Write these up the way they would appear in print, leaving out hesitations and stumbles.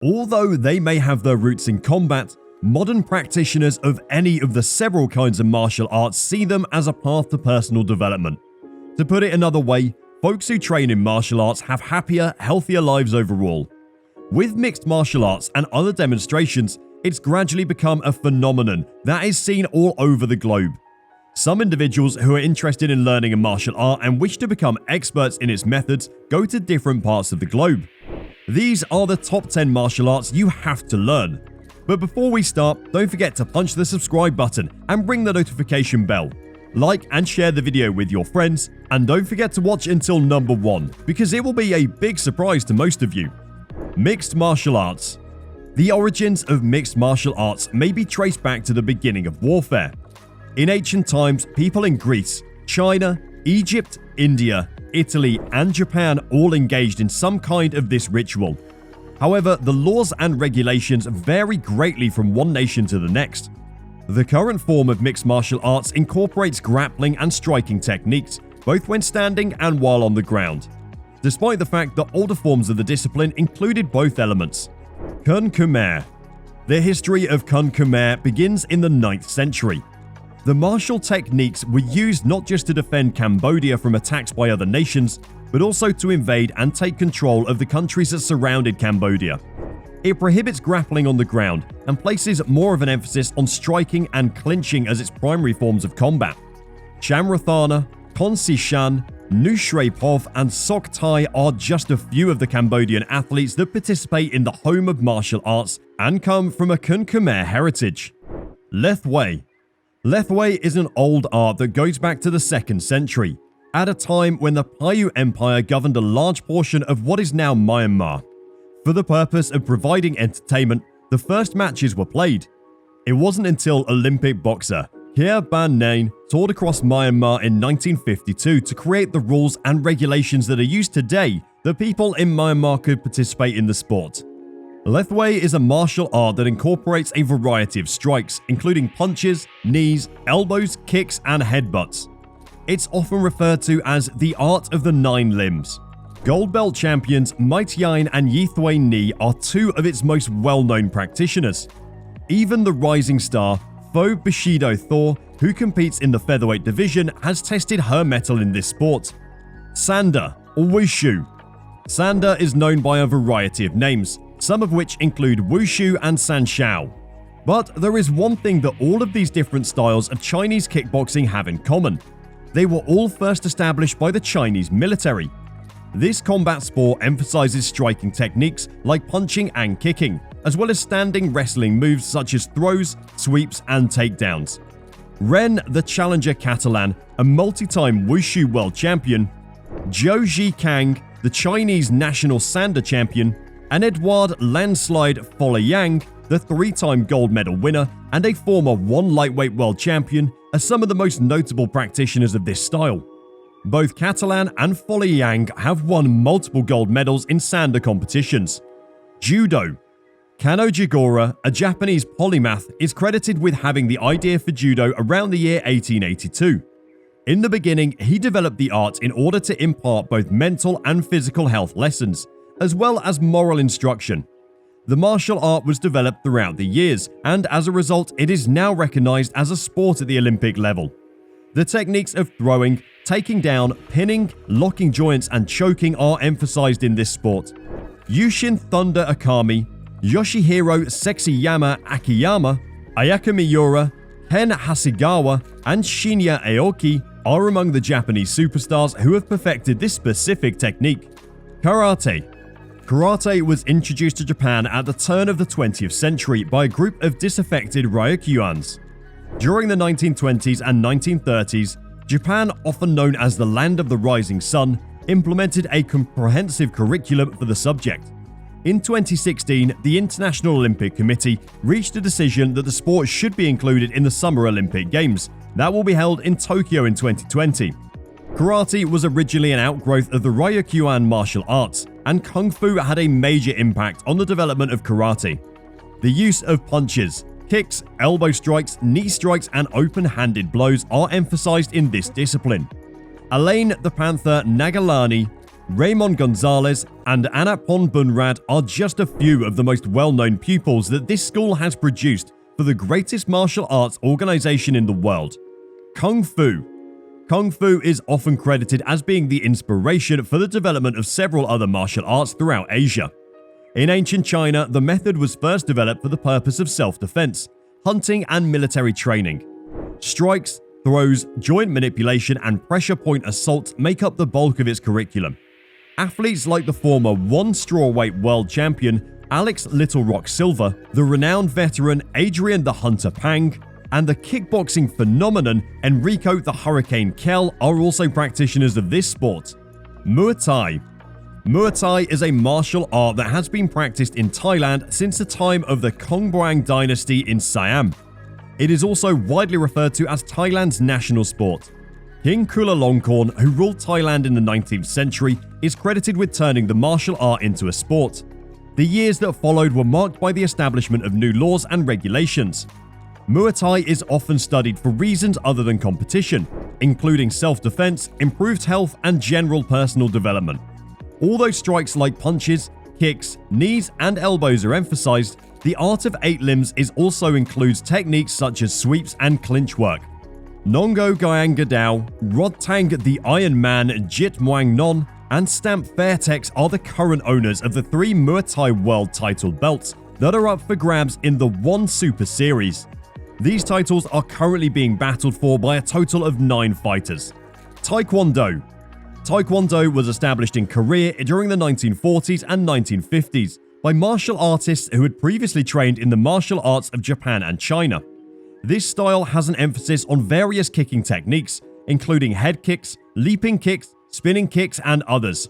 Although they may have their roots in combat, modern practitioners of any of the several kinds of martial arts see them as a path to personal development. To put it another way, folks who train in martial arts have happier, healthier lives overall. With mixed martial arts and other demonstrations, it's gradually become a phenomenon that is seen all over the globe. Some individuals who are interested in learning a martial art and wish to become experts in its methods go to different parts of the globe. These are the top 10 martial arts you have to learn. But before we start, don't forget to punch the subscribe button and ring the notification bell. Like and share the video with your friends, and don't forget to watch until number 1, because it will be a big surprise to most of you. Mixed martial arts. The origins of mixed martial arts may be traced back to the beginning of warfare. In ancient times, people in Greece, China, Egypt, India, Italy, and Japan all engaged in some kind of this ritual. However, the laws and regulations vary greatly from one nation to the next. The current form of mixed martial arts incorporates grappling and striking techniques, both when standing and while on the ground, despite the fact that older forms of the discipline included both elements. Kun Khmer. The history of Kun Khmer begins in the 9th century. The martial techniques were used not just to defend Cambodia from attacks by other nations, but also to invade and take control of the countries that surrounded Cambodia. It prohibits grappling on the ground and places more of an emphasis on striking and clinching as its primary forms of combat. Chamrathana, Khonsi Shan, Nushre Pov, and Sok Thai are just a few of the Cambodian athletes that participate in the home of martial arts and come from a Kun Khmer heritage. Lethway. Lethway is an old art that goes back to the 2nd century, at a time when the Paiyu Empire governed a large portion of what is now Myanmar. For the purpose of providing entertainment, the first matches were played. It wasn't until Olympic boxer Khair Ban Nain toured across Myanmar in 1952 to create the rules and regulations that are used today that people in Myanmar could participate in the sport. Lethway is a martial art that incorporates a variety of strikes, including punches, knees, elbows, kicks, and headbutts. It's often referred to as the art of the 9 limbs. Gold belt champions Might Yain and Lethway Ni are 2 of its most well-known practitioners. Even the rising star Pho Bushido Thor, who competes in the featherweight division, has tested her mettle in this sport. Sanda, or Wushu. Sanda is known by a variety of names, some of which include Wushu and Sanshao. But there is one thing that all of these different styles of Chinese kickboxing have in common. They were all first established by the Chinese military. This combat sport emphasizes striking techniques like punching and kicking, as well as standing wrestling moves such as throws, sweeps, and takedowns. Ren, the challenger Catalan, a multi-time Wushu world champion, Zhou Zhikang, the Chinese national Sanda champion, and Edouard Landslide Folayang, the 3-time gold medal winner and a former 1 lightweight world champion, are some of the most notable practitioners of this style. Both Catalan and Folayang have won multiple gold medals in Sanda competitions. Judo. Kano Jigoro, a Japanese polymath, is credited with having the idea for judo around the year 1882. In the beginning, he developed the art in order to impart both mental and physical health lessons, as well as moral instruction. The martial art was developed throughout the years, and as a result, it is now recognized as a sport at the Olympic level. The techniques of throwing, taking down, pinning, locking joints, and choking are emphasized in this sport. Yushin Thunder Akami, Yoshihiro Sexyama Akiyama, Ayaka Miura, Ken Hasegawa, and Shinya Aoki are among the Japanese superstars who have perfected this specific technique. Karate. Karate was introduced to Japan at the turn of the 20th century by a group of disaffected Ryokuans. During the 1920s and 1930s, Japan, often known as the Land of the Rising Sun, implemented a comprehensive curriculum for the subject. In 2016, the International Olympic Committee reached a decision that the sport should be included in the Summer Olympic Games that will be held in Tokyo in 2020. Karate was originally an outgrowth of the Ryokuan martial arts, and Kung Fu had a major impact on the development of karate. The use of punches, kicks, elbow strikes, knee strikes, and open-handed blows are emphasized in this discipline. Elaine the Panther Nagalani, Raymond Gonzalez and Anapon Bunrad are just a few of the most well-known pupils that this school has produced for the greatest martial arts organization in the world, Kung Fu. Kung Fu is often credited as being the inspiration for the development of several other martial arts throughout Asia. In ancient China, the method was first developed for the purpose of self-defense, hunting, and military training. Strikes, throws, joint manipulation, and pressure point assault make up the bulk of its curriculum. Athletes like the former one strawweight world champion Alex Little Rock Silva, the renowned veteran Adrian the Hunter Pang, and the kickboxing phenomenon Enrico the Hurricane Kell are also practitioners of this sport. Muay Thai. Muay Thai is a martial art that has been practiced in Thailand since the time of the Kongbwang dynasty in Siam. It is also widely referred to as Thailand's national sport. King Chulalongkorn, who ruled Thailand in the 19th century, is credited with turning the martial art into a sport. The years that followed were marked by the establishment of new laws and regulations. Muay Thai is often studied for reasons other than competition, including self-defense, improved health, and general personal development. Although strikes like punches, kicks, knees, and elbows are emphasized, the art of 8 limbs also includes techniques such as sweeps and clinch work. Nongo Gyang Gadao, Rodtang the Iron Man Jit Muang Non, and Stamp Fairtex are the current owners of the 3 Muay Thai world title belts that are up for grabs in the One Super Series. These titles are currently being battled for by a total of 9 fighters. Taekwondo. Taekwondo was established in Korea during the 1940s and 1950s by martial artists who had previously trained in the martial arts of Japan and China. This style has an emphasis on various kicking techniques, including head kicks, leaping kicks, spinning kicks, and others.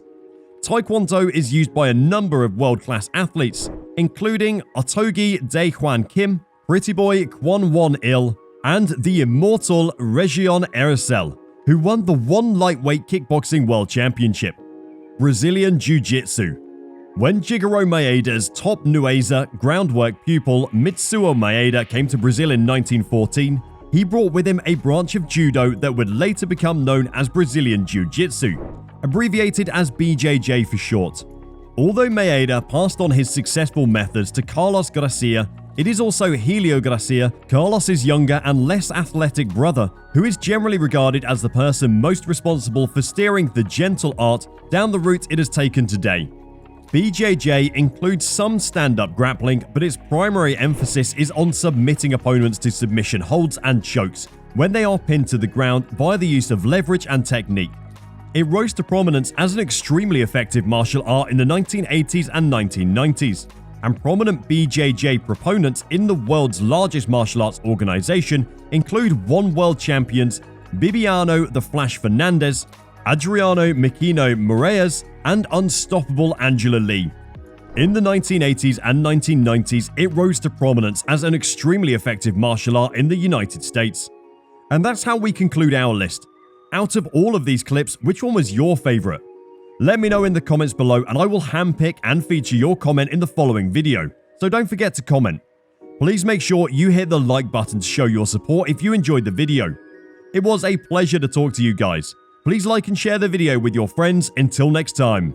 Taekwondo is used by a number of world-class athletes, including Otogi Daehwan Kim, Pretty Boy Kwon Won Il, and the immortal Region Ercel, who won the one lightweight kickboxing world championship. Brazilian Jiu-Jitsu. When Jigoro Maeda's top Nueza groundwork pupil Mitsuo Maeda came to Brazil in 1914, he brought with him a branch of Judo that would later become known as Brazilian Jiu-Jitsu, abbreviated as BJJ for short. Although Maeda passed on his successful methods to Carlos Gracia, it is also Helio Gracia, Carlos's younger and less athletic brother, who is generally regarded as the person most responsible for steering the gentle art down the route it has taken today. BJJ includes some stand-up grappling, but its primary emphasis is on submitting opponents to submission holds and chokes when they are pinned to the ground via the use of leverage and technique. It rose to prominence as an extremely effective martial art in the 1980s and 1990s, and prominent BJJ proponents in the world's largest martial arts organization include one world champions Bibiano the Flash Fernandez, Adriano Mikino Moraes, and unstoppable Angela Lee. In the 1980s and 1990s, it rose to prominence as an extremely effective martial art in the United States. And that's how we conclude our list. Out of all of these clips, which one was your favorite? Let me know in the comments below and I will handpick and feature your comment in the following video, so don't forget to comment. Please make sure you hit the like button to show your support if you enjoyed the video. It was a pleasure to talk to you guys. Please like and share the video with your friends. Until next time.